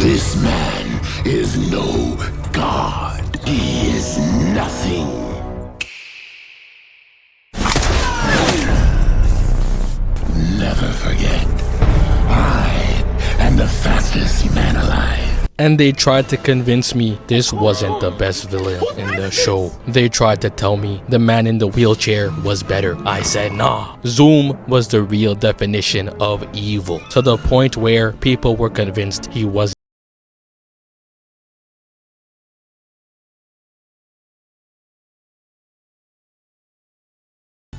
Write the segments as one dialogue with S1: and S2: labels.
S1: This man is no god. He is nothing. Never forget, I am the fastest man alive.
S2: And they tried to convince me this wasn't the best villain in the show. They tried to tell me the man in the wheelchair was better. I said nah. Zoom was the real definition of evil, to the point where people were convinced he was.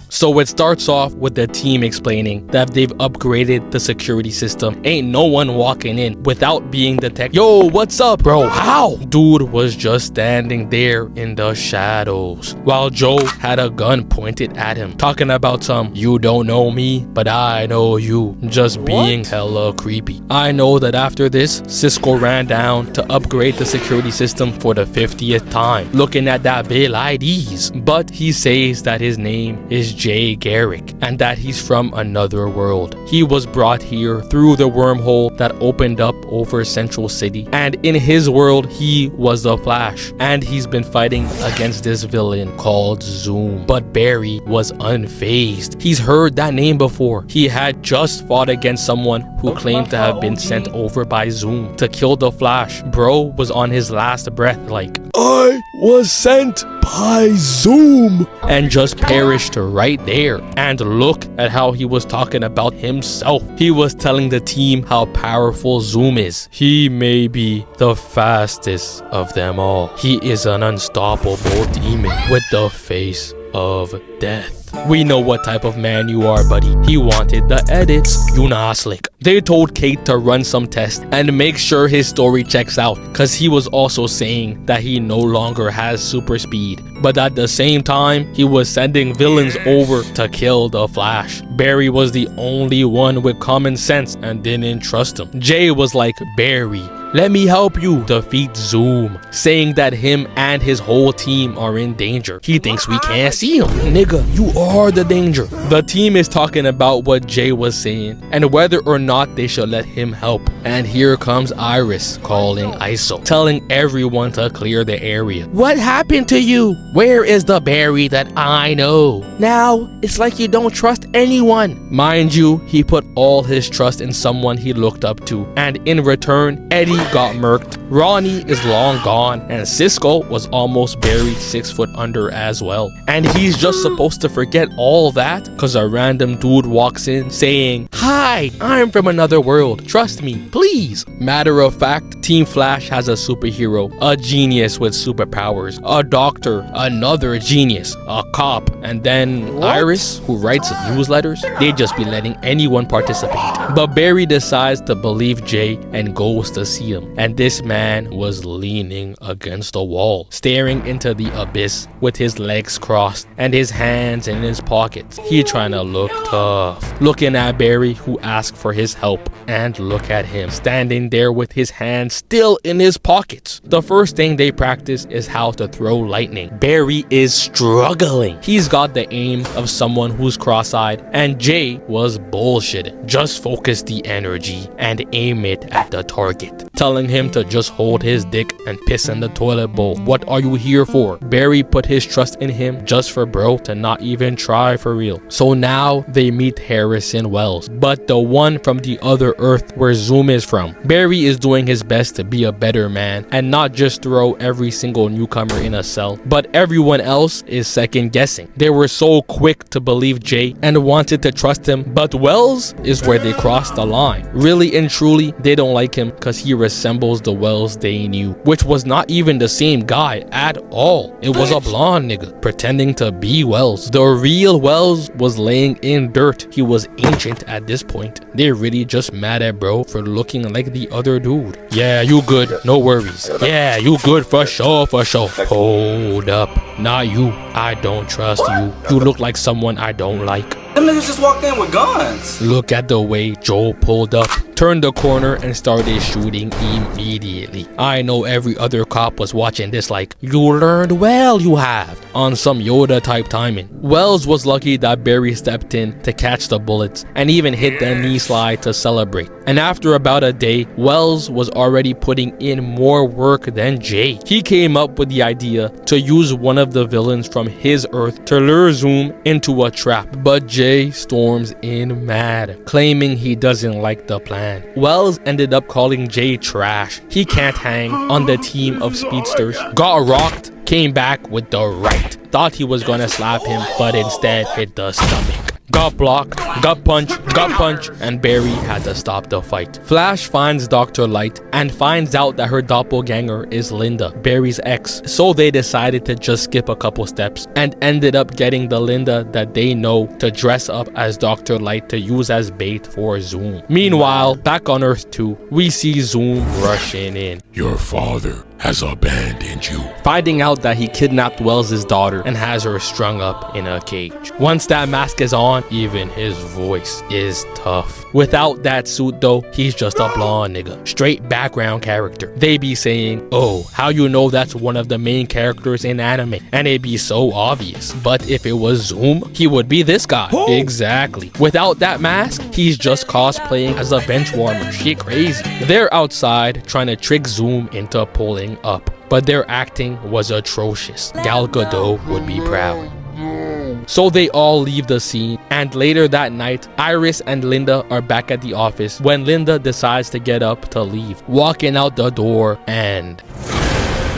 S2: So it starts off with the team explaining that they've upgraded the security system. Ain't no one walking in without being detected. Yo, what's up, bro? How? Dude was just standing there in the shadows while Joe had a gun pointed at him, talking about some "you don't know me, but I know you," just being hella creepy. I know that after this, Cisco ran down to upgrade the security system for the 50th time, looking at that bill IDs, but he says that his name is Jay Garrick and that he's from another world. He was brought here through the wormhole that opened up over Central City, and in his world he was the Flash, and he's been fighting against this villain called Zoom. But Barry was unfazed. He's heard that name before. He had just fought against someone who claimed to have been sent over by Zoom to kill the Flash. Bro was on his last breath like, "I was sent by Zoom," and just perished right there. And look at how he was talking about himself. He was telling the team how powerful Zoom is. He may be the fastest of them all. He is an unstoppable demon with the face of death. We know what type of man you are, buddy. He wanted the edits. You nah slick. They told Kate to run some tests and make sure his story checks out, cause he was also saying that he no longer has super speed. But at the same time, he was sending villains over to kill the Flash. Barry was the only one with common sense and didn't trust him. Jay was like, "Barry, let me help you defeat Zoom," saying that him and his whole team are in danger. He thinks we can't see him. Nigga, you are the danger. The team is talking about what Jay was saying and whether or not they should let him help. And here comes Iris calling ISO, telling everyone to clear the area. "What happened to you? Where is the Barry that I know? Now it's like you don't trust anyone." Mind you, he put all his trust in someone he looked up to, and in return, Eddie got murked. Ronnie is long gone, and Cisco was almost buried 6 foot under as well. And he's just supposed to forget all that because a random dude walks in saying, "Hi, I'm from another world. Trust me, please." Matter of fact, Team Flash has a superhero, a genius with superpowers, a doctor, another genius, a cop, and then Iris, who writes newsletters. They just be letting anyone participate. But Barry decides to believe Jay and goes to see him. And this man was leaning against a wall, staring into the abyss with his legs crossed and his hands in his pockets. He trying to look tough. Looking at Barry, who asked for his help, and look at him standing there with his hands still in his pockets. The first thing they practice is how to throw lightning. Barry is struggling. He's got the aim of someone who's cross-eyed, and Jay was bullshitting. Just focus the energy and aim it at the target, telling him to just hold his dick and piss in the toilet bowl. What are you here for? Barry put his trust in him just for bro to not even try for real. So now they meet Harrison Wells, but the one from the other Earth where Zoom is from. Barry is doing his best to be a better man and not just throw every single newcomer in a cell, but everyone else is second guessing. They were so quick to believe Jay and wanted to trust him, but Wells is where they crossed the line. Really and truly, they don't like him because he resembles the Wells they knew, which was not even the same guy at all. It was a blonde nigga pretending to be Wells. The real Wells was laying in dirt. He was ancient at this point. They're really just mad at bro for looking like the other dude. "Yeah, you good, no worries. Yeah, you good for sure, for sure." Hold up, not you. I don't trust you. You look like someone I don't like.
S3: Them niggas just walked in with guns.
S2: Look at the way Joe pulled up. turned the corner and started shooting immediately. I know every other cop was watching this like, you learned well, you have, on some Yoda type timing. Wells was lucky that Barry stepped in to catch the bullets and even hit the knee slide to celebrate. And after about a day, Wells was already putting in more work than Jay. He came up with the idea to use one of the villains from his Earth to lure Zoom into a trap, but Jay storms in mad, claiming he doesn't like the plan. Wells ended up calling Jay trash. He can't hang on the team of speedsters, got rocked, came back with the right, thought he was gonna slap him, but instead hit the stomach. Got blocked, got punched, and Barry had to stop the fight. Flash finds Dr. Light and finds out that her doppelganger is Linda, Barry's ex, so they decided to just skip a couple steps and ended up getting the Linda that they know to dress up as Dr. Light to use as bait for Zoom. Meanwhile, back on Earth 2, we see Zoom rushing in.
S1: Your father has abandoned you.
S2: Finding out that he kidnapped Wells' daughter and has her strung up in a cage. Once that mask is on, even his voice is tough. Without that suit though, he's just a blonde nigga. Straight background character. They be saying, oh, how you know that's one of the main characters in anime? And it be so obvious. But if it was Zoom, he would be this guy. Exactly. Without that mask, he's just cosplaying as a bench warmer. Shit crazy. They're outside trying to trick Zoom into pulling up, but their acting was atrocious. Gal Gadot would be proud. So they all leave the scene, and later that night, Iris and Linda are back at the office when Linda decides to get up to leave. Walking out the door and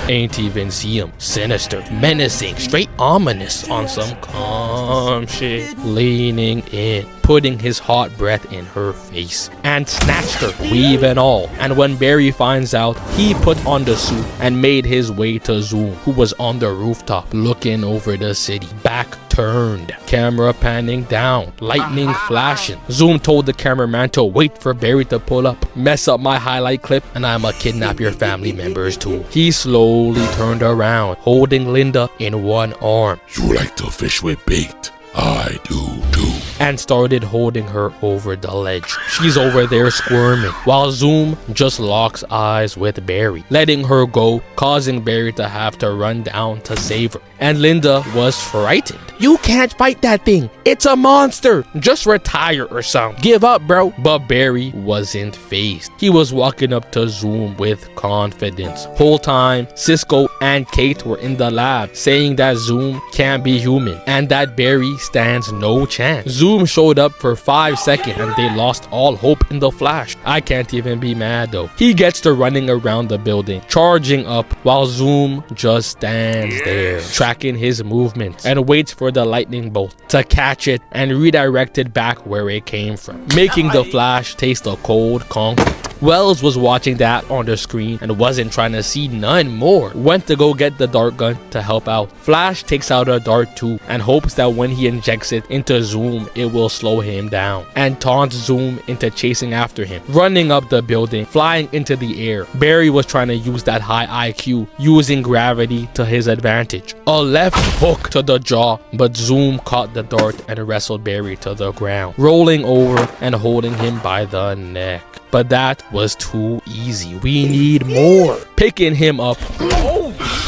S2: ain't even see him. Sinister, menacing, straight ominous on some calm shit. Leaning in, putting his hot breath in her face, and snatched her, weave and all. And when Barry finds out, he put on the suit and made his way to Zoom, who was on the rooftop looking over the city. Back turned, camera panning down, lightning flashing. Zoom told the cameraman to wait for Barry to pull up. Mess up my highlight clip and I'ma kidnap your family members too. He slowly turned around, holding Linda in one arm.
S1: You like to fish with bait? I do too.
S2: And started holding her over the ledge. She's over there squirming, while Zoom just locks eyes with Barry, letting her go, causing Barry to have to run down to save her. And Linda was frightened. You can't fight that thing. It's a monster. Just retire or something. Give up, bro. But Barry wasn't fazed. He was walking up to Zoom with confidence. Whole time, Cisco and Kate were in the lab saying that Zoom can't be human and that Barry stands no chance. Zoom showed up for 5 seconds and they lost all hope in the Flash. I can't even be mad though. He gets to running around the building, charging up while Zoom just stands there, tracking his movements and waits for the lightning bolt to catch it and redirect it back where it came from, making the Flash taste of cold concrete. Wells was watching that on the screen and wasn't trying to see none more. Went to go get the dart gun to help out. Flash takes out a dart too and hopes that when he injects it into Zoom, it will slow him down, and taunts Zoom into chasing after him, running up the building, flying into the air. Barry was trying to use that high IQ, using gravity to his advantage. A left hook to the jaw, but Zoom caught the dart and wrestled Barry to the ground, rolling over and holding him by the neck. But that was too easy. We need more. Picking him up.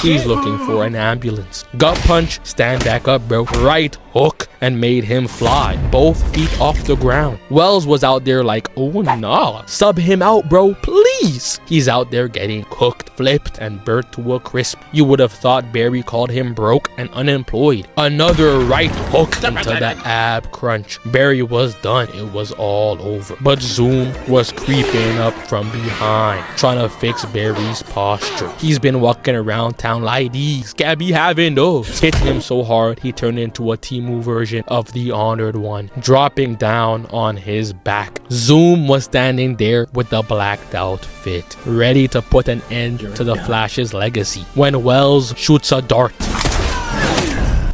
S2: He's looking for an ambulance. Gut punch, stand back up, bro. Right hook and made him fly, both feet off the ground. Wells was out there like, oh nah, sub him out, bro, please. He's out there getting cooked, flipped, and burnt to a crisp. You would have thought Barry called him broke and unemployed. Another right hook into the ab crunch. Barry was done. It was all over. But Zoom was creeping up from behind, trying to fix Barry's posture. He's been walking around town like these. Can't be having those. Hit him so hard, he turned into a Timu version of the Honored One, dropping down on his back. Zoom was standing there with the blacked out fit, ready to put an end to the Flash's legacy, when Wells shoots a dart.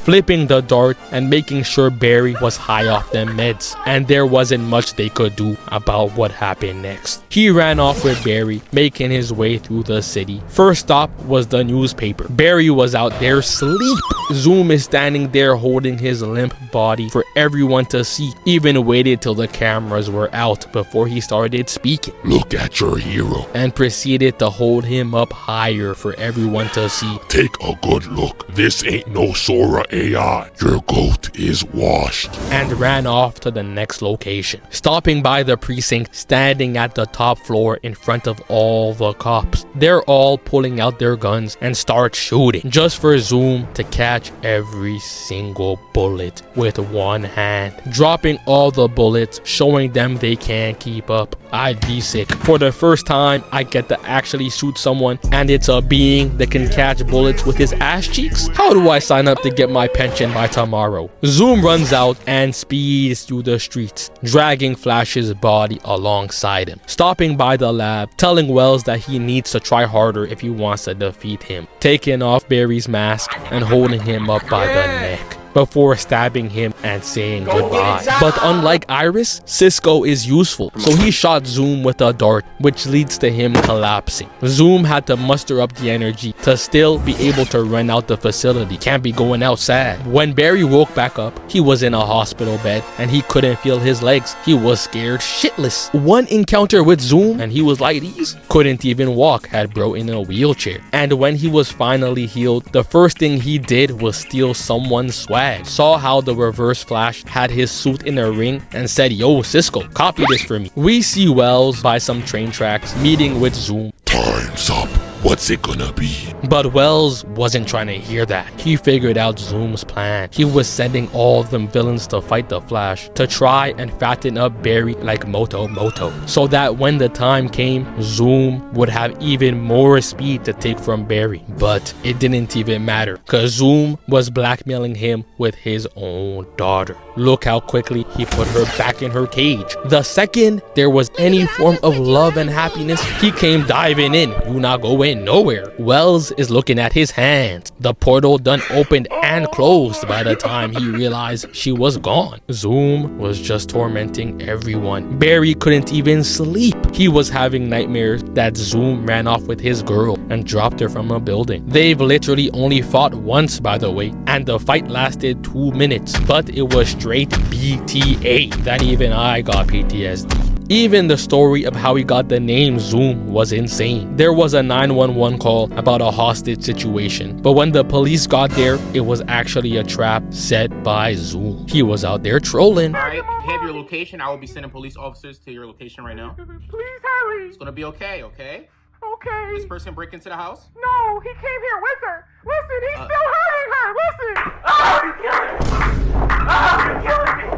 S2: flipping the dart and making sure Barry was high off them meds, and there wasn't much they could do about what happened next. He ran off with Barry, making his way through the city. First stop was the newspaper. Barry was out there asleep. Zoom is standing there holding his limp body for everyone to see, even waited till the cameras were out before he started speaking.
S1: Look at your hero.
S2: And proceeded to hold him up higher for everyone to see.
S1: Take a good look. This ain't no Sora AI. Your goat is washed.
S2: And ran off to the next location. Stopping by the precinct, standing at the top floor in front of all the cops. They're all pulling out their guns and start shooting, just for Zoom to catch every single bullet with one hand, dropping all the bullets, showing them they can't keep up. I'd be sick. For the first time, I get to actually shoot someone, and it's a being that can catch bullets with his ass cheeks? How do I sign up to get my pension by tomorrow? Zoom runs out and speeds through the streets, dragging Flash's body alongside him, stopping by the lab, telling Wells that he needs to try harder if he wants to defeat him, taking off Barry's mask and holding him up by the neck before stabbing him and saying goodbye. But unlike Iris, Cisco is useful, so he shot Zoom with a dart, which leads to him collapsing. Zoom had to muster up the energy to still be able to run out the facility. Can't be going out sad. When Barry woke back up, he was in a hospital bed and he couldn't feel his legs. He was scared shitless. One encounter with Zoom and he was like these. Couldn't even walk, had bro in a wheelchair. And when he was finally healed, the first thing he did was steal someone's swag. Saw how the Reverse Flash had his suit in a ring and said, "Yo, Cisco, copy this for me." We see Wells by some train tracks meeting with Zoom.
S1: Time's up. What's it gonna be?
S2: But Wells wasn't trying to hear that. He figured out Zoom's plan. He was sending all of them villains to fight the Flash, to try and fatten up Barry like Moto, so that when the time came, Zoom would have even more speed to take from Barry. But it didn't even matter, cause Zoom was blackmailing him with his own daughter. Look how quickly he put her back in her cage. The second there was any form of love and happiness, he came diving in. You not going nowhere. Wells is looking at his hands. The portal done opened and closed by the time he realized she was gone. Zoom was just tormenting everyone. Barry couldn't even sleep. He was having nightmares that Zoom ran off with his girl and dropped her from a building. They've literally only fought once, by the way, and the fight lasted 2 minutes, but it was straight BTA. That even I got PTSD. Even the story of how he got the name Zoom was insane. There was a 911 call about a hostage situation, but when the police got there, it was actually a trap set by Zoom. He was out there trolling.
S3: Alright, you have your location. I will be sending police officers to your location right now.
S4: Please hurry.
S3: It's gonna be okay, okay?
S4: Okay.
S3: This person break into the house?
S4: No, he came here with her. Listen, he's still hurting her. Listen. Oh, you're killing me. Oh, you're killing me.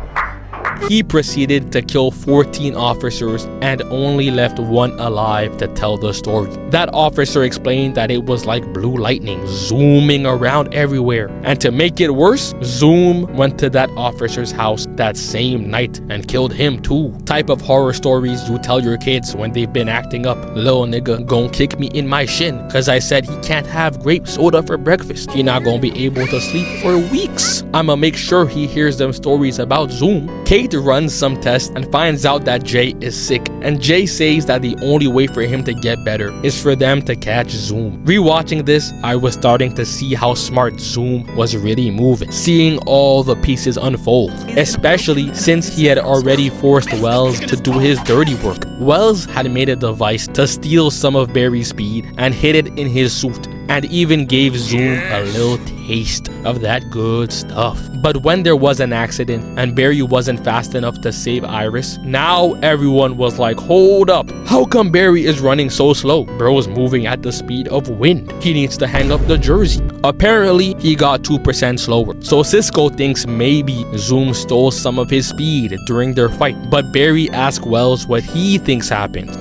S2: He proceeded to kill 14 officers and only left one alive to tell the story. That officer explained that it was like blue lightning zooming around everywhere. And to make it worse, Zoom went to that officer's house that same night and killed him too. Type of horror stories you tell your kids when they've been acting up. Little nigga gon' kick me in my shin cause I said he can't have grape soda for breakfast. He not gonna be able to sleep for weeks. I'ma make sure he hears them stories about Zoom. Kate runs some tests and finds out that Jay is sick, and Jay says that the only way for him to get better is for them to catch Zoom. Rewatching this, I was starting to see how smart Zoom was really moving, seeing all the pieces unfold, especially since he had already forced Wells to do his dirty work. Wells had made a device to steal some of Barry's speed and hid it in his suit, and even gave Zoom a little taste of that good stuff. But when there was an accident and Barry wasn't fast enough to save Iris, now everyone was like, hold up, how come Barry is running so slow? Bro's moving at the speed of wind. He needs to hang up the jersey. Apparently, he got 2% slower. So Cisco thinks maybe Zoom stole some of his speed during their fight. But Barry asks Wells what he thinks happened.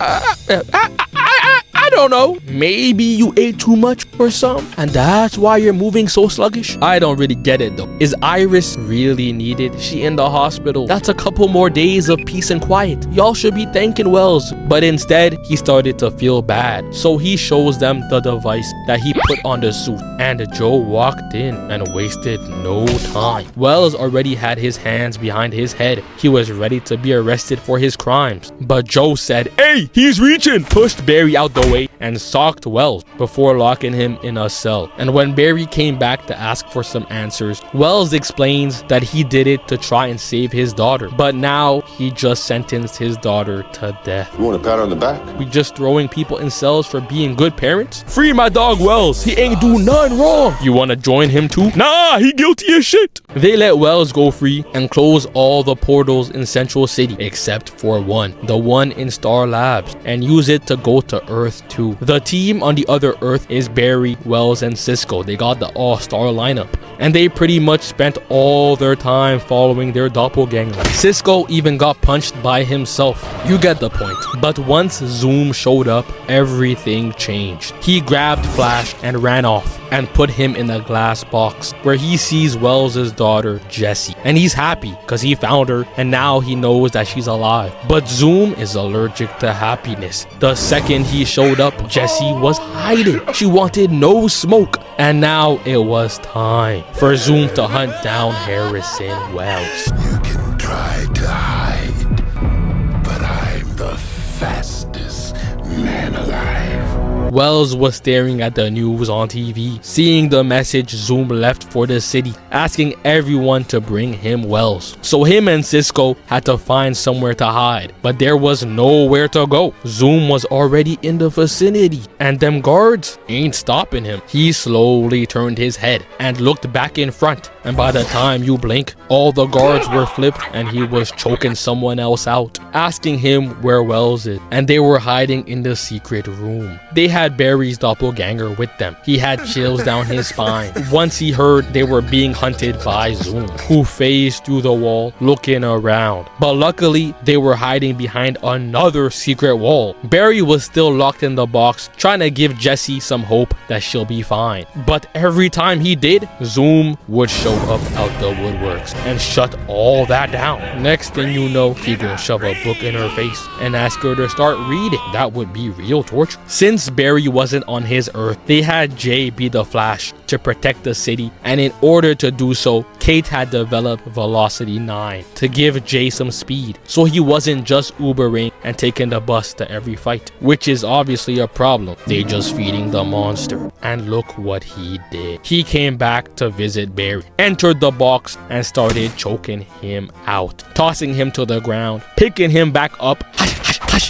S2: I don't know. Maybe you ate too much or something, and that's why you're moving so sluggish. I don't really get it though. Is Iris really needed? She in the hospital. That's a couple more days of peace and quiet. Y'all should be thanking Wells. But instead, he started to feel bad. So he shows them the device that he put on the suit, and Joe walked in and wasted no time. Wells already had his hands behind his head. He was ready to be arrested for his crimes, but Joe said, "Hey, he's reaching!" pushed Barry out the way and socked Wells before locking him in a cell. And when Barry came back to ask for some answers, Wells explains that he did it to try and save his daughter, but now he just sentenced his daughter to death.
S1: You want a pat on the back?
S2: We just throwing people in cells for being good parents? Free my dog Wells, he ain't do nothing wrong. You wanna join him too? Nah, he guilty as shit. They let Wells go free and close all the portals in Central City except for one, the one in Star Labs, and use it to go to Earth 2. The team on the other Earth is Barry, Wells, and Cisco. They got the all-star lineup, and they pretty much spent all their time following their doppelganger. Cisco even got punched by himself. You get the point. But once Zoom showed up, everything changed. He grabbed Flash and ran off and put him in a glass box where he sees Wells' daughter Jessie, and he's happy because he found her and now he knows that she's alive. But Zoom is allergic to happiness. The second he showed up, Jessie was hiding. She wanted no smoke, and now it was time for Zoom to hunt down Harrison Wells.
S1: You can try to hide, but I'm the fastest man alive.
S2: Wells was staring at the news on TV, seeing the message Zoom left for the city, asking everyone to bring him Wells. So him and Cisco had to find somewhere to hide, but there was nowhere to go. Zoom was already in the vicinity, and them guards ain't stopping him. He slowly turned his head and looked back in front, and by the time you blink, all the guards were flipped and he was choking someone else out, asking him where Wells is, and they were hiding in the secret room. They had Barry's doppelganger with them. He had chills down his spine once he heard they were being hunted by Zoom, who phased through the wall looking around. But luckily, they were hiding behind another secret wall. Barry was still locked in the box, trying to give Jessie some hope that she'll be fine. But every time he did, Zoom would show up out the woodworks and shut all that down. Next thing you know, he gonna shove a book in her face and ask her to start reading. That would be real torture. Since Barry wasn't on his Earth, they had Jay be the Flash to protect the city, and in order to do so, Kate had developed Velocity 9 to give Jay some speed, so he wasn't just Ubering and taking the bus to every fight, which is obviously a problem. They just feeding the monster, and look what he did. He came back to visit Barry, entered the box, and started choking him out, tossing him to the ground, picking him back up.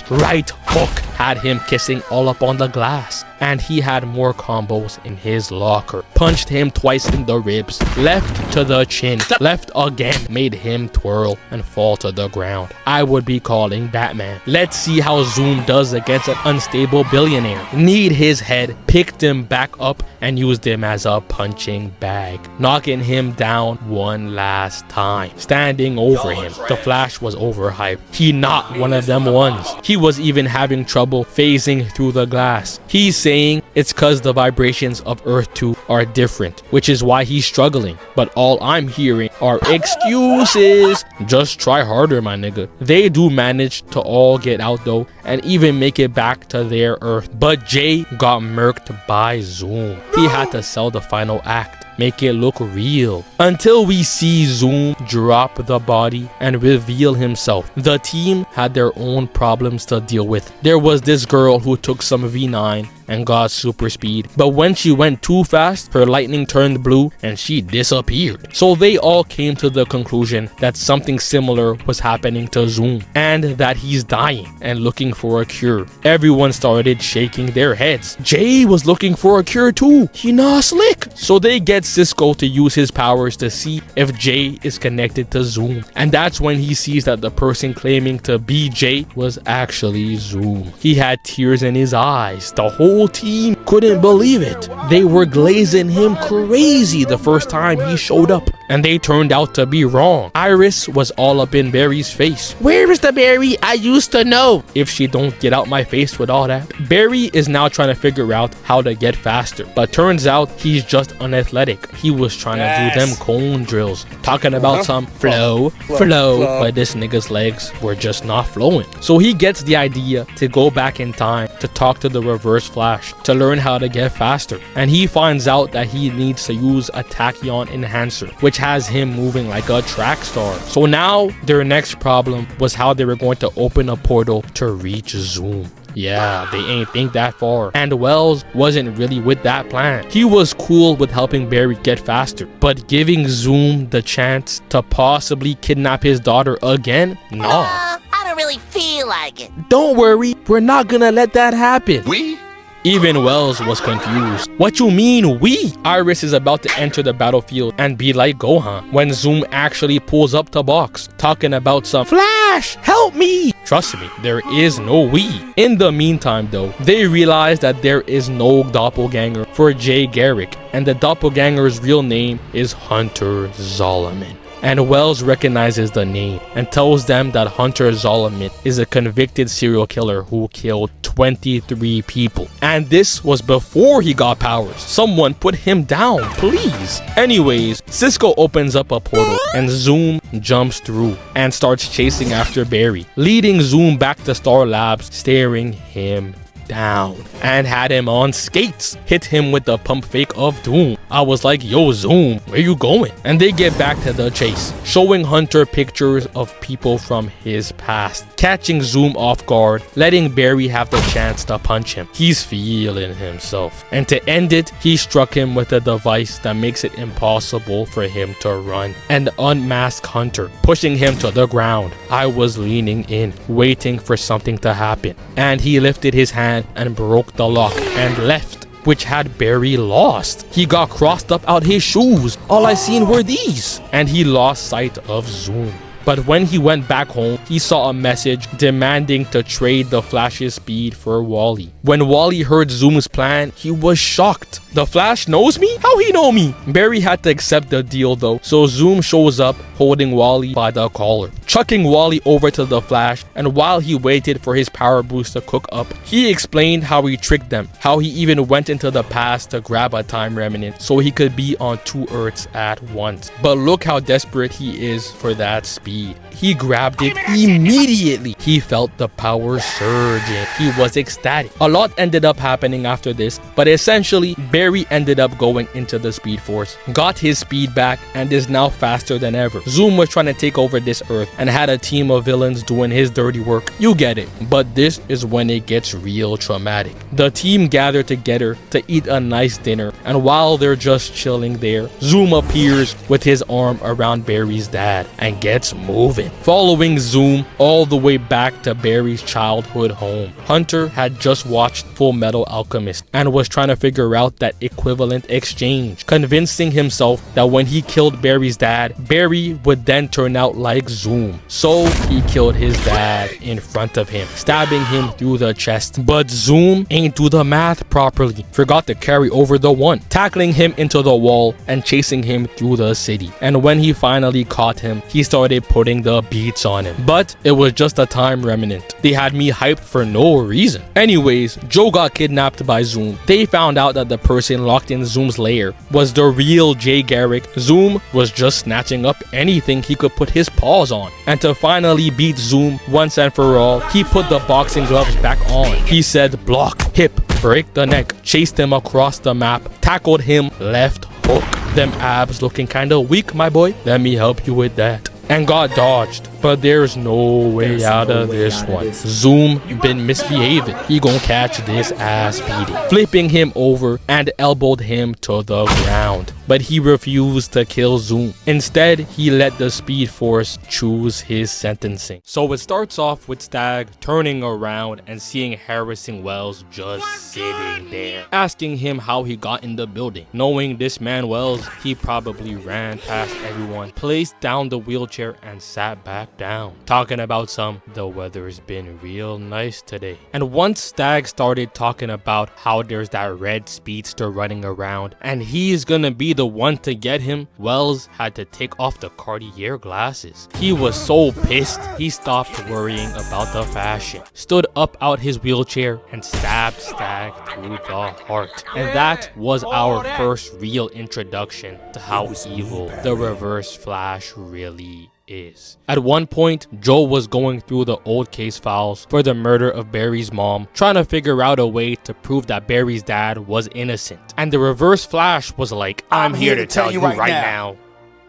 S2: Right hook had him kissing all up on the glass, and he had more combos in his locker. Punched him twice in the ribs, left to the chin, left again, made him twirl and fall to the ground. I would be calling Batman. Let's see how Zoom does against an unstable billionaire. Kneed his head, picked him back up, and used him as a punching bag, knocking him down one last time. Standing over him, the Flash was overhyped. He knocked one of them ones. He was even having trouble phasing through the glass. He's saying it's cause the vibrations of Earth 2 are different, which is why he's struggling. But all I'm hearing are excuses. Just try harder, my nigga. They do manage to all get out though, and even make it back to their Earth. But Jay got murked by Zoom. He had to sell the final act, make it look real, until we see Zoom drop the body and reveal himself. The team had their own problems to deal with. There was this girl who took some V9 and got super speed, but when she went too fast, her lightning turned blue and she disappeared. So they all came to the conclusion that something similar was happening to Zoom, and that he's dying and looking for a cure. Everyone started shaking their heads. Jay was looking for a cure too. He not slick. So they get Cisco to use his powers to see if Jay is connected to Zoom, and that's when he sees that the person claiming to be Jay was actually Zoom. He had tears in his eyes. The whole team couldn't believe it. They were glazing him crazy the first time he showed up. and they turned out to be wrong. Iris was all up in Barry's face. Where is the Barry I used to know? If she don't get out my face with all that. Barry is now trying to figure out how to get faster, but turns out he's just unathletic. He was trying to do them cone drills, talking about some flow, but this nigga's legs were just not flowing. So he gets the idea to go back in time to talk to the Reverse Flash to learn how to get faster, and he finds out that he needs to use a tachyon enhancer, which has him moving like a track star. So now their next problem was how they were going to open a portal to reach Zoom. Yeah, they ain't think that far. And Wells wasn't really with that plan. He was cool with helping Barry get faster, but giving Zoom the chance to possibly kidnap his daughter again? Nah.
S5: I don't really feel like it.
S2: Don't worry, we're not gonna let that happen.
S1: We?
S2: Even Wells was confused. What you mean, we? Iris is about to enter the battlefield and be like Gohan when Zoom actually pulls up the box, talking about some Flash, help me. Trust me, there is no we. In the meantime though, they realize that there is no doppelganger for Jay Garrick, and the doppelganger's real name is Hunter Zolomon. And Wells recognizes the name and tells them that Hunter Zolomon is a convicted serial killer who killed 23 people. And this was before he got powers. Someone put him down, please. Anyways, Cisco opens up a portal and Zoom jumps through and starts chasing after Barry, leading Zoom back to Star Labs, staring him down, and had him on skates, hit him with the pump fake of doom. I was like, yo Zoom, where you going? And they get back to the chase, showing Hunter pictures of people from his past, catching Zoom off guard, letting Barry have the chance to punch him. He's feeling himself, and to end it, he struck him with a device that makes it impossible for him to run, and unmasked Hunter, pushing him to the ground. I was leaning in, waiting for something to happen, and he lifted his hand and broke the lock and left, which had Barry lost. He got crossed up out his shoes. All I seen were these, and he lost sight of Zoom. But when he went back home, he saw a message demanding to trade the Flash's speed for Wally. When Wally heard Zoom's plan, he was shocked. The Flash knows me? How he know me? Barry had to accept the deal though, so Zoom shows up holding Wally by the collar, chucking Wally over to the Flash, and while he waited for his power boost to cook up, he explained how he tricked them, how he even went into the past to grab a time remnant so he could be on 2 Earths at once. But look how desperate he is for that speed. He grabbed it immediately. He felt the power surging. He was ecstatic. A lot ended up happening after this, but essentially, Barry ended up going into the Speed Force, got his speed back, and is now faster than ever. Zoom was trying to take over this Earth and had a team of villains doing his dirty work. You get it. But this is when it gets real traumatic. The team gathered together to eat a nice dinner, and while they're just chilling there, Zoom appears with his arm around Barry's dad and gets moving, following Zoom all the way back to Barry's childhood home. Hunter had just watched Full Metal Alchemist and was trying to figure out that equivalent exchange, convincing himself that when he killed Barry's dad, Barry would then turn out like Zoom. So he killed his dad in front of him, stabbing him through the chest. But Zoom ain't do the math properly, forgot to carry over the 1, tackling him into the wall and chasing him through the city. And when he finally caught him, he started putting the beats on him. But it was just a time remnant. They had me hyped for no reason. Anyways, Joe got kidnapped by Zoom. They found out that the person locked in Zoom's lair was the real Jay Garrick. Zoom was just snatching up anything he could put his paws on. And to finally beat Zoom once and for all, he put the boxing gloves back on. He said block, hip, break the neck, chased him across the map, tackled him, left hook. Them abs looking kinda weak, my boy. Let me help you with that. And got dodged. But there's no way out of this one. Zoom been misbehaving. He gon' catch this ass beating, flipping him over and elbowed him to the ground. But he refused to kill Zoom. Instead, he let the Speed Force choose his sentencing. So it starts off with Stag turning around and seeing Harrison Wells just sitting there, asking him how he got in the building. Knowing this man Wells, he probably ran past everyone, placed down the wheelchair and sat back back down, talking about the weather's been real nice today. And once Stag started talking about how there's that red speedster running around and he's gonna be the one to get him, Wells had to take off the Cartier glasses. He was so pissed, he stopped worrying about the fashion, stood up out his wheelchair and stabbed Stag through the heart. And that was our first real introduction to how evil the Reverse Flash really is. At one point, Joe was going through the old case files for the murder of Barry's mom, trying to figure out a way to prove that Barry's dad was innocent. And the Reverse Flash was like, I'm here to tell you right now.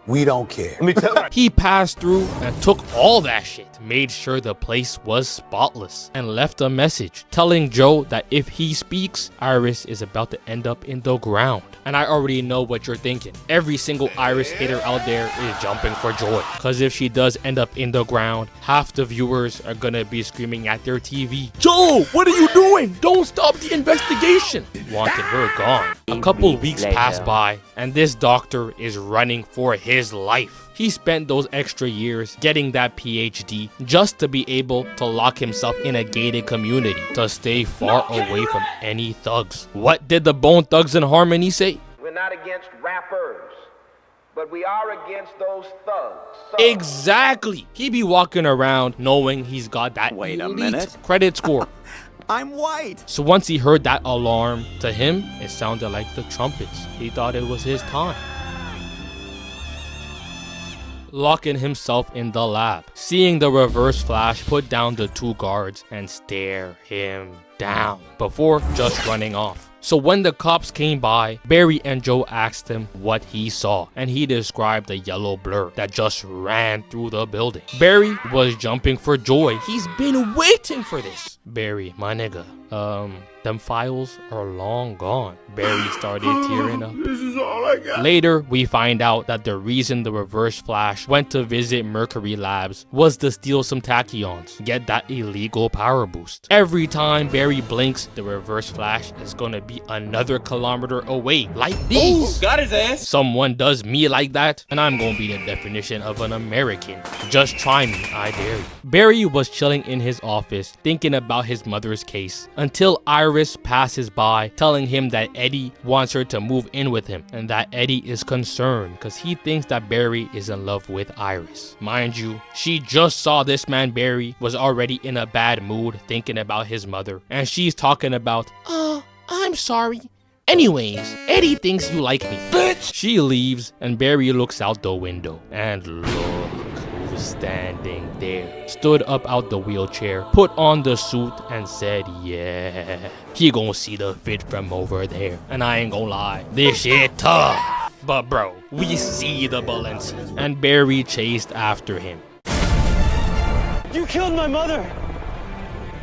S6: We don't care.
S2: He passed through and took all that shit, made sure the place was spotless, and left a message telling Joe that if he speaks, Iris is about to end up in the ground. And I already know what you're thinking. Every single Iris hater out there is jumping for joy, because if she does end up in the ground, half the viewers are gonna be screaming at their TV, Joe, what are you doing? Don't stop the investigation. Wanted her gone. A couple weeks passed by, and this doctor is running for his life. He spent those extra years getting that PhD just to be able to lock himself in a gated community to stay far away from any thugs. What did the Bone Thugs and Harmony say?
S7: We're not against rappers, but we are against those thugs.
S2: Exactly. He be walking around knowing he's got that elite credit score.
S6: I'm white.
S2: So once he heard that alarm, to him, it sounded like the trumpets. He thought it was his time. Locking himself in the lab, seeing the Reverse Flash put down the two guards and stare him down before just running off. So when the cops came by, Barry and Joe asked him what he saw, and he described a yellow blur that just ran through the building. Barry was jumping for joy. He's been waiting for this. Barry, my nigga, them files are long gone. Barry started tearing up.
S1: This is all I got.
S2: Later, we find out that the reason the Reverse Flash went to visit Mercury Labs was to steal some tachyons, get that illegal power boost. Every time Barry blinks, the Reverse Flash is gonna be another kilometer away, like this.
S3: Got his ass.
S2: Someone does me like that, and I'm gonna be the definition of an American. Just try me, I dare you. Barry was chilling in his office, thinking about his mother's case, until Iris passes by, telling him that Eddie wants her to move in with him, and that Eddie is concerned because he thinks that Barry is in love with Iris. Mind you, she just saw this man Barry was already in a bad mood thinking about his mother, and she's talking about, I'm sorry. Anyways, Eddie thinks you like me. Bitch! She leaves, and Barry looks out the window, and look who's standing there. Stood up out the wheelchair, put on the suit, and said, yeah, he gonna see the fit from over there. And I ain't gonna lie, this shit tough. But bro, we see the Balenci. And Barry chased after him.
S8: You killed my mother!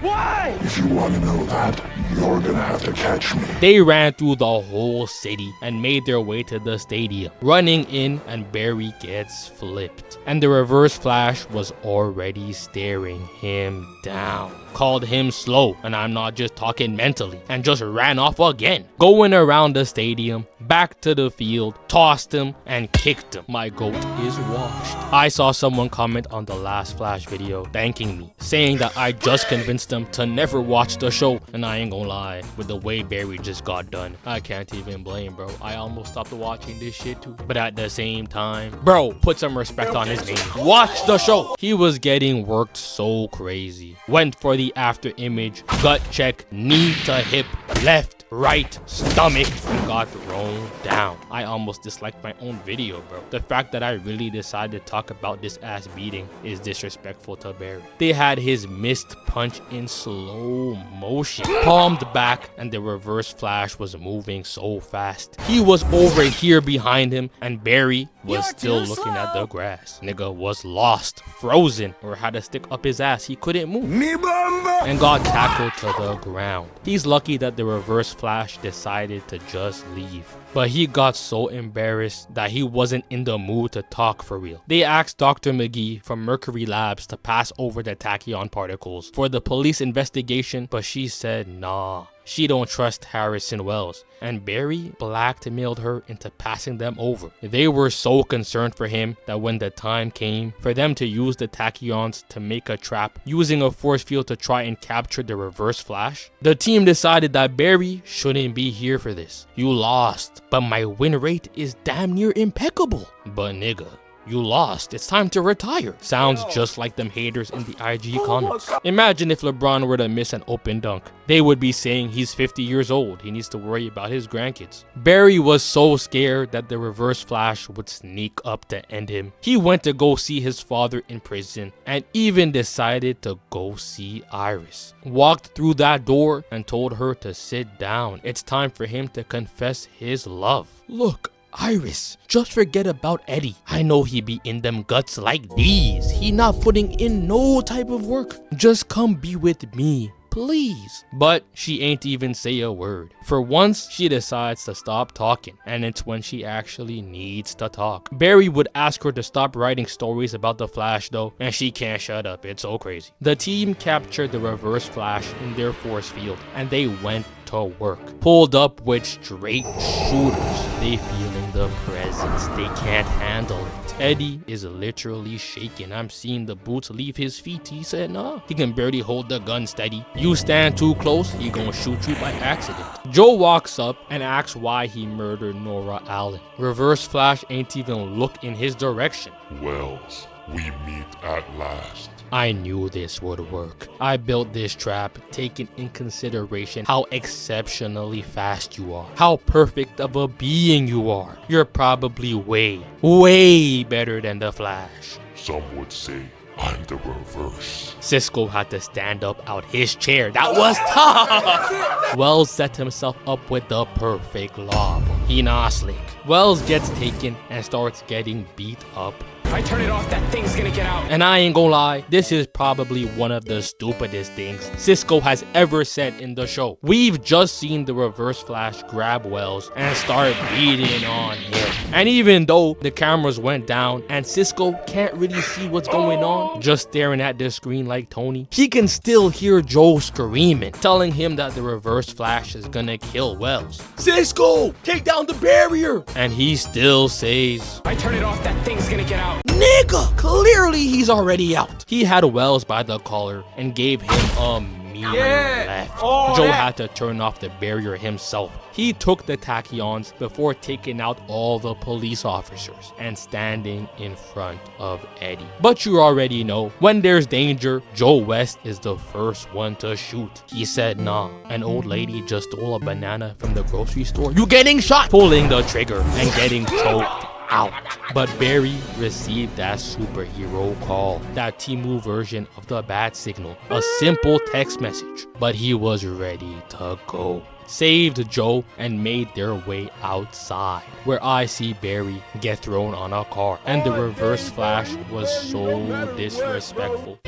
S8: Why?
S1: If you want to know that, you're gonna have to catch me.
S2: They ran through the whole city and made their way to the stadium. Running in, and Barry gets flipped. And the Reverse Flash was already staring him down. Called him slow, and I'm not just talking mentally, and just ran off again. Going around the stadium, back to the field, tossed him, and kicked him. My goat is washed. I saw someone comment on the last Flash video thanking me, saying that I just convinced them to never watch the show. And I ain't gonna lie, with the way Barry just got done, I can't even blame, bro. I almost stopped watching this shit too. But at the same time, bro, put some respect on his name. Watch the show. He was getting worked so crazy. Went for the after image, gut check, knee to hip, left, right, stomach, and got thrown down. I almost disliked my own video, bro. The fact that I really decided to talk about this ass beating is disrespectful to Barry. They had his missed punch in slow motion, palmed back, and the Reverse Flash was moving so fast. He was over here behind him, and Barry was still looking at the grass. Nigga was lost, frozen, or had a stick up his ass. He couldn't move and got tackled to the ground. He's lucky that the Reverse Flash decided to just leave. But he got so embarrassed that he wasn't in the mood to talk for real. They asked Dr. McGee from Mercury Labs to pass over the tachyon particles for the police investigation, but she said nah. She don't trust Harrison Wells, and Barry blackmailed her into passing them over. They were so concerned for him that when the time came for them to use the tachyons to make a trap using a force field to try and capture the Reverse Flash, the team decided that Barry shouldn't be here for this. You lost, but my win rate is damn near impeccable. But nigga, you lost. It's time to retire. Sounds just like them haters in the IG comments. Imagine if LeBron were to miss an open dunk. They would be saying he's 50 years old. He needs to worry about his grandkids. Barry was so scared that the Reverse Flash would sneak up to end him. He went to go see his father in prison and even decided to go see Iris. Walked through that door and told her to sit down. It's time for him to confess his love. Look, Iris, just forget about Eddie. I know he be in them guts like these. He not putting in no type of work. Just come be with me, please. But she ain't even say a word. For once, she decides to stop talking, and it's when she actually needs to talk. Barry would ask her to stop writing stories about the Flash though, and she can't shut up. It's so crazy. The team captured the Reverse Flash in their force field, and they went to work. Pulled up with straight shooters. They feeling the presence. They can't handle it. Eddie is literally shaking. I'm seeing the boots leave his feet. He said, nah, he can barely hold the gun steady. You stand too close, he gonna shoot you by accident. Joe walks up and asks why he murdered Nora Allen. Reverse Flash ain't even look in his direction.
S1: Wells, we meet at last.
S2: I knew this would work. I built this trap, taking in consideration how exceptionally fast you are, how perfect of a being you are. You're probably way better than the Flash.
S1: Some would say I'm the reverse.
S2: Cisco had to stand up out his chair. That was tough. Wells set himself up with the perfect lob. He not slick. Wells gets taken and starts getting beat up.
S8: If I turn it off, that thing's gonna get out.
S2: And I ain't gonna lie, this is probably one of the stupidest things Cisco has ever said in the show. We've just seen the Reverse Flash grab Wells and start beating on him. And even though the cameras went down and Cisco can't really see what's going on, just staring at the screen like Tony, he can still hear Joe screaming, telling him that the Reverse Flash is gonna kill Wells. Cisco, take down the barrier! And he still says,
S8: If I turn it off, that thing's gonna get out.
S2: nigga, clearly he's already out. He had Wells by the collar and gave him a mean left. Joe had to turn off the barrier himself. He took the tachyons before taking out all the police officers and standing in front of Eddie. But you already know, when there's danger, Joe West is the first one to shoot. He said, nah, an old lady just stole a banana from the grocery store. You getting shot! Pulling the trigger and getting choked out. But Barry received that superhero call, that Timu version of the bat signal, a simple text message, but he was ready to go. Saved Joe and made their way outside, where I see Barry get thrown on a car, and the Reverse Flash was so disrespectful.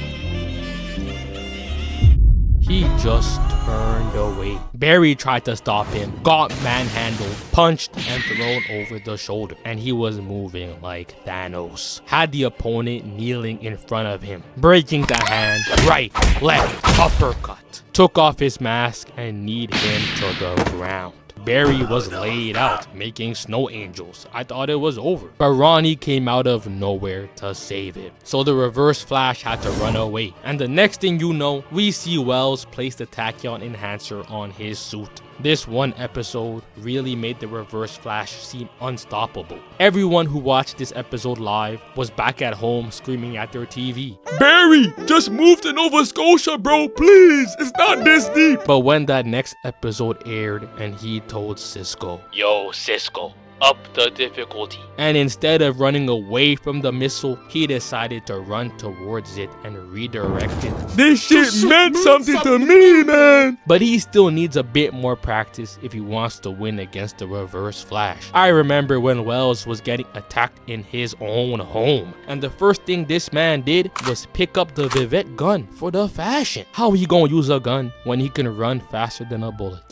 S2: He just turned away. Barry tried to stop him, got manhandled, punched, and thrown over the shoulder, and he was moving like Thanos. Had the opponent kneeling in front of him, breaking the hand, right, left, uppercut. Took off his mask and kneed him to the ground. Barry was laid out, making snow angels. I thought it was over. But Ronnie came out of nowhere to save him. So the Reverse Flash had to run away. And the next thing you know, we see Wells place the tachyon enhancer on his suit. This one episode really made the Reverse Flash seem unstoppable. Everyone who watched this episode live was back at home screaming at their TV. Barry, just move to Nova Scotia, bro, please. It's not this deep. But when that next episode aired and he told Cisco, yo, Cisco, up the difficulty. And instead of running away from the missile, he decided to run towards it and redirect it. This shit meant something to me, man! But he still needs a bit more practice if he wants to win against the Reverse Flash. I remember when Wells was getting attacked in his own home, and the first thing this man did was pick up the Vivette gun for the fashion. How he gonna use a gun when he can run faster than a bullet?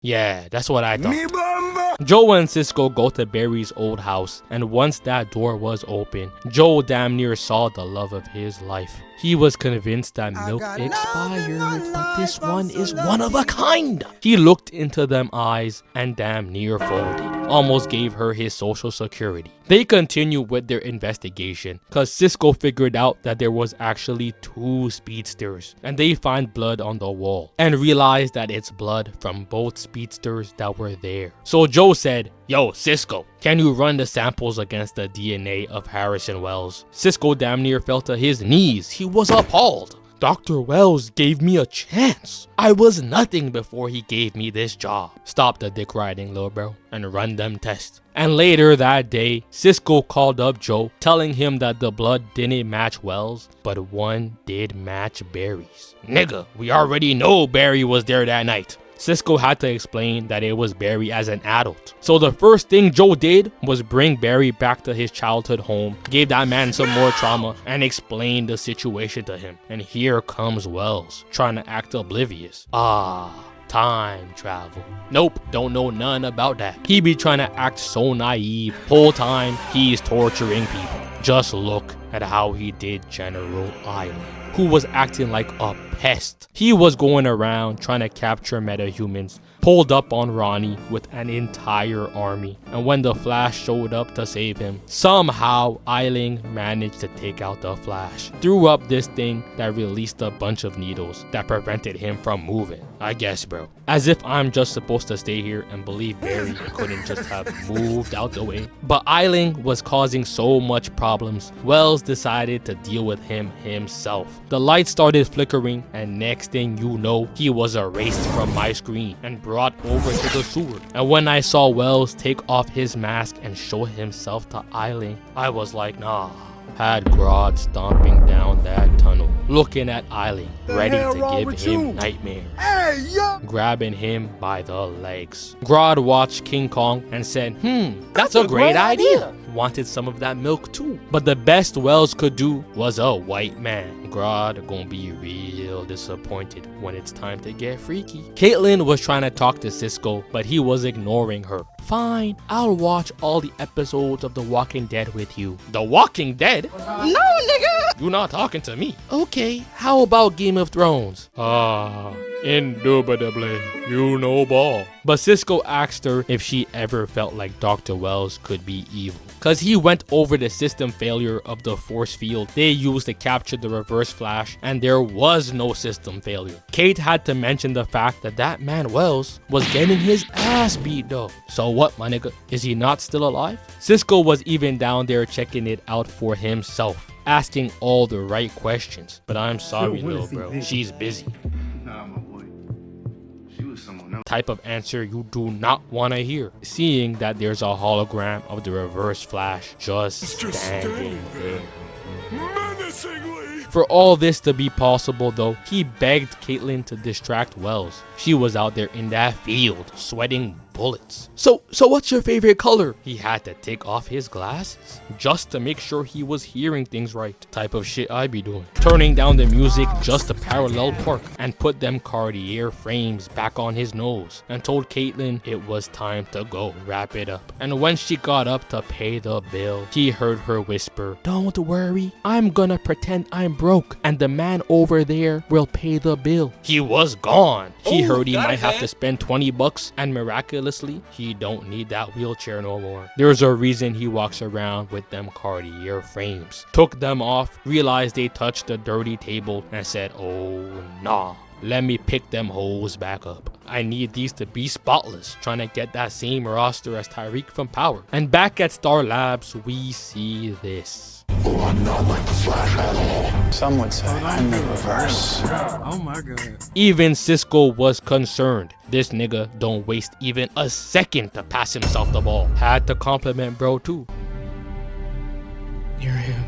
S2: Yeah, that's what I thought. Joe and Cisco go to Barry's old house, and once that door was open, Joe damn near saw the love of his life. He was convinced that milk expired, but this one is one of a kind. He looked into them eyes and damn near folded. Almost gave her his social security. They continue with their investigation cause Cisco figured out that there was actually 2 speedsters and they find blood on the wall and realize that it's blood from both speedsters that were there. So Joe said, "Yo, Cisco, can you run the samples against the DNA of Harrison Wells?" Cisco damn near fell to his knees. He was appalled. "Dr. Wells gave me a chance. I was nothing before he gave me this job. Stop the dick riding, little bro, and run them tests." And later that day, Cisco called up Joe, telling him that the blood didn't match Wells, but one did match Barry's. "Nigga, we already know Barry was there that night." Cisco had to explain that it was Barry as an adult. So the first thing Joe did was bring Barry back to his childhood home, gave that man some more trauma, and explained the situation to him. And here comes Wells, trying to act oblivious. Time travel. Nope, don't know none about that. He be trying to act so naive. Whole time, he's torturing people. Just look at how he did General Island, who was acting like a pest. He was going around trying to capture metahumans, pulled up on Ronnie with an entire army, and when the Flash showed up to save him, somehow Eiling managed to take out the Flash, threw up this thing that released a bunch of needles that prevented him from moving. I guess, bro. As if I'm just supposed to stay here and believe Barry couldn't just have moved out the way. But Eiling was causing so much problems, Wells decided to deal with him himself. The lights started flickering, and next thing you know, he was erased from my screen and brought over to the sewer. And when I saw Wells take off his mask and show himself to Eiling, I was like, nah. Had Grodd stomping down that tunnel, looking at Eiling, ready to give him nightmares. Grabbing him by the legs. Grodd watched King Kong and said, that's a great idea. Wanted some of that milk too. But the best Wells could do was a white man. Grodd gonna be real disappointed when it's time to get freaky. Caitlin was trying to talk to Cisco, but he was ignoring her. Fine, I'll watch all the episodes of The Walking Dead with you. The Walking Dead? No, nigga! You're not talking to me. Okay, how about Game of Thrones? Indubitably, you know ball. But Cisco asked her if she ever felt like Dr. Wells could be evil, cause he went over the system failure of the force field they used to capture the Reverse Flash, and there was no system failure. Kate had to mention the fact that that man Wells was getting his ass beat though. So what, my nigga? Is he not still alive? Cisco was even down there checking it out for himself, asking all the right questions. But I'm sorry, little bro, she's busy.
S9: Nah, my boy. She was someone else.
S2: Type of answer you do not want to hear, seeing that there's a hologram of the Reverse Flash just standing there.
S9: Menacingly.
S2: For all this to be possible though, he begged Caitlin to distract Wells. She was out there in that field, sweating bullets. So what's your favorite color? He had to take off his glasses just to make sure he was hearing things right. Type of shit I be doing. Turning down the music just to parallel park and put them Cartier frames back on his nose and told Caitlin it was time to go wrap it up. And when she got up to pay the bill, he heard her whisper, "Don't worry, I'm gonna pretend I'm broke and the man over there will pay the bill." He was gone. He heard he might have to spend $20 and miraculously he don't need that wheelchair no more. There's a reason he walks around with them Cartier frames. Took them off, realized they touched the dirty table and said, "Oh nah, let me pick them hoes back up. I need these to be spotless," trying to get that same roster as Tyreek from Power. And back at Star Labs, we see this.
S1: Oh, I'm not like the Flash at all.
S6: Some would say I'm the reverse.
S9: Oh my god.
S2: Even Cisco was concerned. This nigga don't waste even a second to pass himself the ball. Had to compliment bro too.
S9: You're him.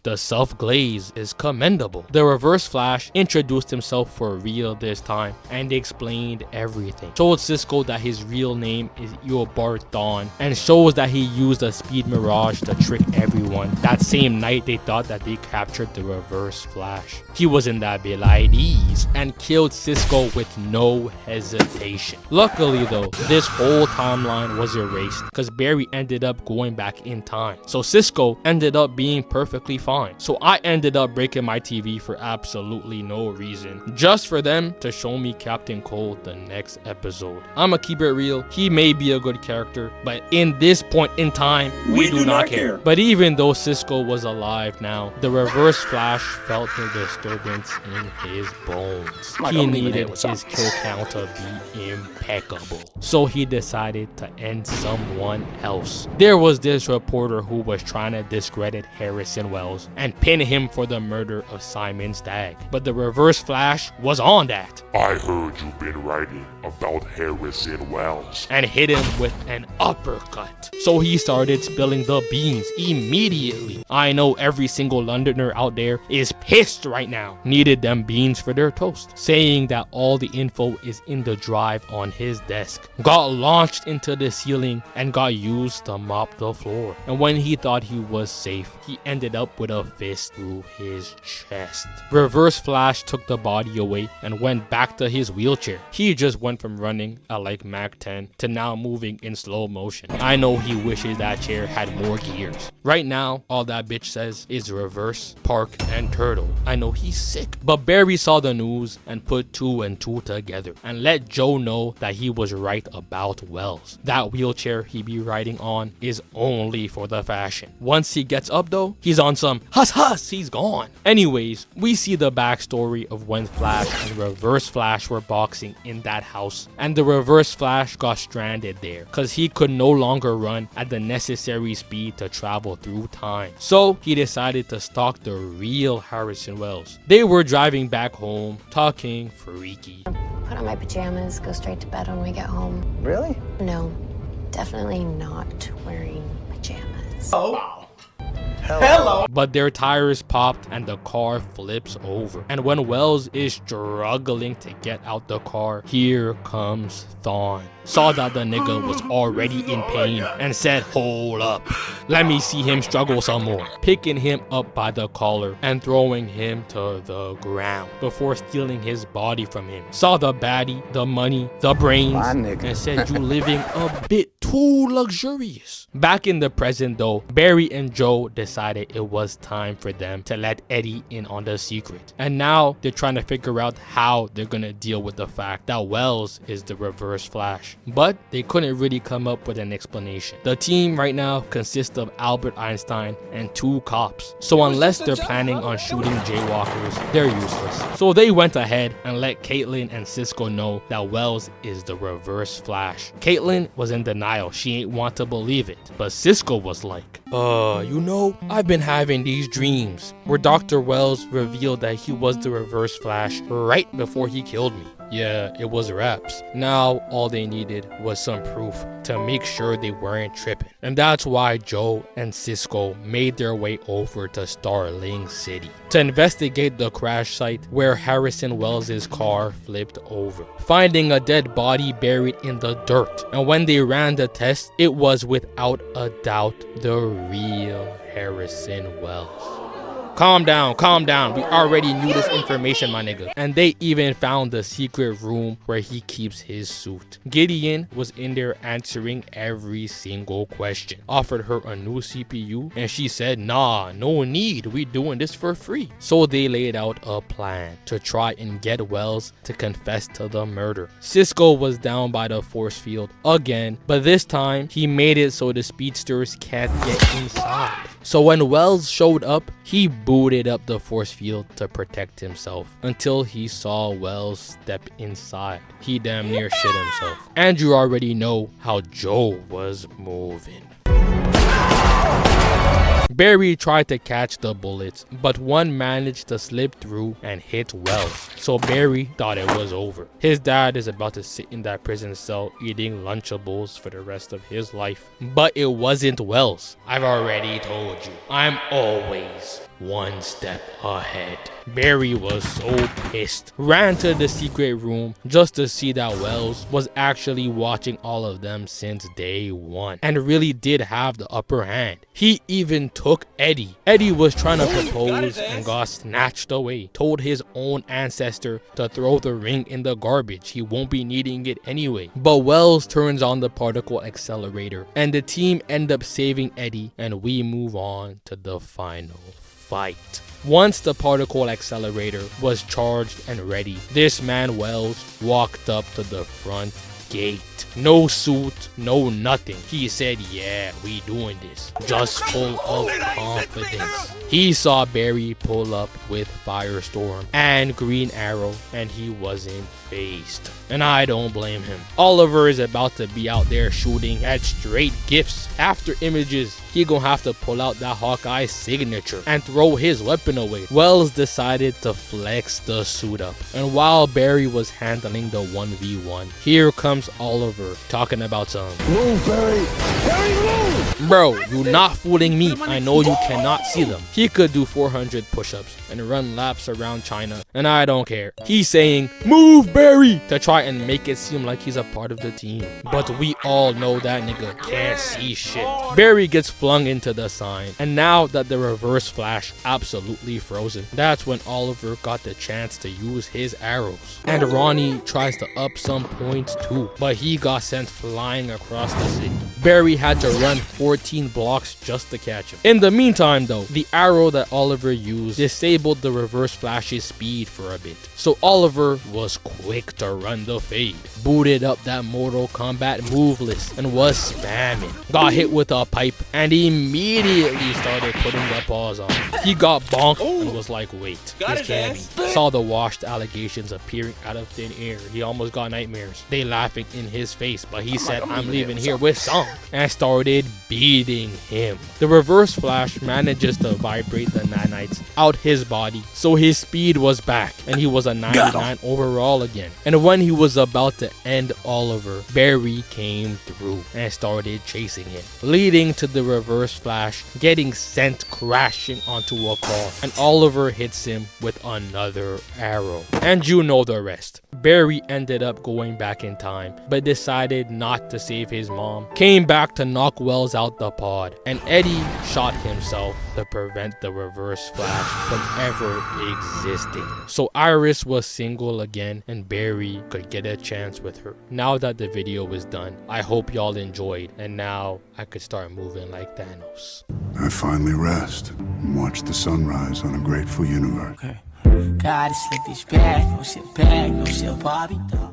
S2: The self-glaze is commendable. The Reverse Flash introduced himself for real this time and explained everything. Told Cisco that his real name is Eobard Thawne and shows that he used a speed mirage to trick everyone. That same night they thought that they captured the Reverse Flash. He was in that Beyblade and killed Cisco with no hesitation. Luckily though, this whole timeline was erased because Barry ended up going back in time. So Cisco ended up being perfectly fine fine. So I ended up breaking my TV for absolutely no reason, just for them to show me Captain Cold the next episode. I'ma keep it real, he may be a good character, but in this point in time, we do not care. But even though Cisco was alive now, the Reverse Flash felt the disturbance in his bones. He needed his kill count to be impeccable. So he decided to end someone else. There was this reporter who was trying to discredit Harrison Wells and pin him for the murder of Simon Stagg. But the Reverse Flash was on that.
S1: I heard you've been writing about Harrison Wells.
S2: And hit him with an uppercut. So he started spilling the beans immediately. I know every single Londoner out there is pissed right now. Needed them beans for their toast. Saying that all the info is in the drive on his desk. Got launched into the ceiling and got used to mop the floor. And when he thought he was safe, he ended up with a fist through his chest. Reverse Flash took the body away and went back to his wheelchair. He just went from running at like Mach 10 to now moving in slow motion. I know he wishes that chair had more gears. Right now, all that bitch says is Reverse, Park, and Turtle. I know he's sick. But Barry saw the news and put 2 and 2 together and let Joe know that he was right about Wells. That wheelchair he be riding on is only for the fashion. Once he gets up though, he's on some huss, he's gone. Anyways, we see the backstory of when Flash and Reverse Flash were boxing in that house, and the Reverse Flash got stranded there because he could no longer run at the necessary speed to travel through time. So he decided to stalk the real Harrison Wells. They were driving back home, talking freaky.
S10: Put on my pajamas, go straight to bed when we get home.
S6: Really?
S10: No, definitely not wearing pajamas.
S3: Oh.
S6: Hello.
S2: But their tires popped and the car flips over. And when Wells is struggling to get out the car, here comes Thawne. Saw that the nigga was already in pain and said, hold up, let me see him struggle some more. Picking him up by the collar and throwing him to the ground before stealing his body from him. Saw the baddie, the money, the brains, and said you living a bit too luxurious. Back in the present though, Barry and Joe decided it was time for them to let Eddie in on the secret. And now they're trying to figure out how they're gonna deal with the fact that Wells is the Reverse Flash. But they couldn't really come up with an explanation. The team right now consists of Albert Einstein and 2 cops. So unless they're planning on shooting jaywalkers, they're useless. So they went ahead and let Caitlin and Cisco know that Wells is the Reverse Flash. Caitlin was in denial. She ain't want to believe it. But Cisco was like, you know, I've been having these dreams where Dr. Wells revealed that he was the Reverse Flash right before he killed me. Yeah, it was raps. Now all they needed was some proof to make sure they weren't tripping. And that's why Joe and Cisco made their way over to Starling City to investigate the crash site where Harrison Wells' car flipped over, finding a dead body buried in the dirt. And when they ran the test, it was without a doubt the real Harrison Wells. Calm down, we already knew this information, my nigga. And they even found the secret room where he keeps his suit. Gideon was in there answering every single question. Offered her a new CPU and she said, nah, no need, we doing this for free. So they laid out a plan to try and get Wells to confess to the murder. Cisco was down by the force field again, but this time he made it so the speedsters can't get inside. So when Wells showed up, he booted up the force field to protect himself until he saw Wells step inside. He damn near shit himself. And you already know how Joe was moving. Barry tried to catch the bullets, but one managed to slip through and hit Wells. So Barry thought it was over. His dad is about to sit in that prison cell eating Lunchables for the rest of his life. But it wasn't Wells. I've already told you, I'm always one step ahead. Barry was so pissed. Ran to the secret room just to see that Wells was actually watching all of them since day one and really did have the upper hand. He even took Eddie. Eddie was trying to propose and got snatched away. Told his own ancestor to throw the ring in the garbage. He won't be needing it anyway. But Wells turns on the particle accelerator and the team end up saving Eddie, and we move on to the final fight. Once the particle accelerator was charged and ready, this man Wells walked up to the front gate. No suit, no nothing. He said, yeah, we doing this. Just full of confidence. He saw Barry pull up with Firestorm and Green Arrow, and he wasn't fazed. And I don't blame him. Oliver is about to be out there shooting at straight gifts. After images, he gonna have to pull out that Hawkeye signature and throw his weapon away. Wells decided to flex the suit up. And while Barry was handling the 1v1, here comes Oliver talking about some
S1: Move, Barry! Barry, move!
S2: Bro, you not fooling me. I know you cannot see them. He could do 400 push-ups and run laps around China, and I don't care. He's saying, move, Barry, to try and make it seem like he's a part of the team. But we all know that nigga can't see shit. Barry gets flung into the sign, and now that the reverse flash absolutely frozen, that's when Oliver got the chance to use his arrows. And Ronnie tries to up some points too, but he got sent flying across the city. Barry had to run 14 blocks just to catch him. In the meantime though, the arrow that Oliver used disabled the reverse flash's speed for a bit. So Oliver was quick to run the fade, booted up that Mortal Kombat move list and was spamming. Got hit with a pipe and immediately started putting the paws on. He got bonked and was like, wait, this can't be. Saw the washed allegations appearing out of thin air. He almost got nightmares. They laughing in his face, but he said, I'm leaving here with some, and started beating him. The reverse flash manages to vibrate the nanites out his body, so his speed was back and he was a 99 overall again. And when he was about to end Oliver, Barry came through and started chasing him, leading to the reverse flash getting sent crashing onto a car, and Oliver hits him with another arrow. And you know the rest. Barry ended up going back in time, but decided not to save his mom, came back to knock Wells out the pod, and Eddie shot himself to prevent the reverse flash from ever existing. So Iris was single again and Barry could get a chance with her. Now that the video is done, I hope y'all enjoyed, and now I could start moving like Thanos.
S1: I finally rest and watch the sunrise on a grateful universe.
S11: Okay. Gotta slip this back, no shit Barbie, dog.